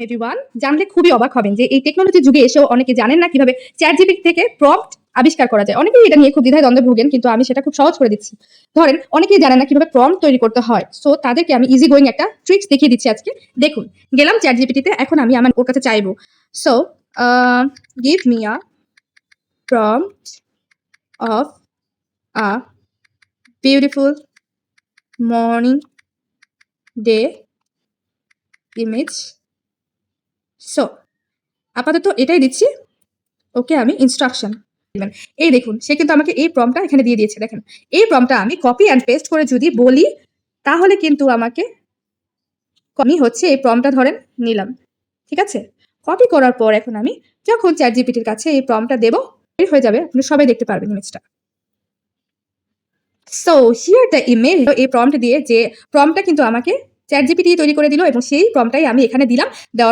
Everyone, জানলে খুবই অবাক হবেন যে এই টেকনোলজির যুগে এসেও অনেকে জানেন না কিভাবে চ্যাটজিপিটি থেকে প্রম্পট আবিষ্কার করা যায়। অনেকেই এটা নিয়ে খুব দ্বিধায় দ্বন্দ্বে ভোগেন, কিন্তু আমি সেটা খুব সহজ করে দিচ্ছি। ধরেন অনেকেই জানেন না কিভাবে প্রম্পট তৈরি করতে হয়, সো তাদেরকে আমি ইজি গোয়িং একটা ট্রিক্স দেখিয়ে দিচ্ছি আজকে। দেখুন, গেলাম চ্যাটজিপিটিতে, এখন আমি আমার ওর কাছে চাইবো, so give me a prompt of a beautiful morning day image. So আপাতত এটাই দিচ্ছি, ওকে আমি ইনস্ট্রাকশন দিবেন। এই দেখুন, সে কিন্তু আমাকে এই প্রম্পটটা এখানে দিয়ে দিয়েছে। দেখেন, এই প্রম্পটটা আমি কপি অ্যান্ড পেস্ট করে যদি বলি, তাহলে কিন্তু আমাকে আমি হচ্ছে এই প্রম্পটটা ধরেন নিলাম, ঠিক আছে? কপি করার পর এখন আমি যখন চ্যাটজিপিটির কাছে এই প্রম্পটটা দেবো, বের হয়ে যাবে, আপনি সবাই দেখতে পারবেন ইমেজটা। সো হিয়ার দ্য ইমেজ, এই প্রম্পট দিয়ে যে প্রম্পটটা কিন্তু আমাকে চ্যাটজিপিটি তৈরি করে দিল, এবং সেই প্রম্পটটাই আমি এখানে দিলাম। দেওয়ার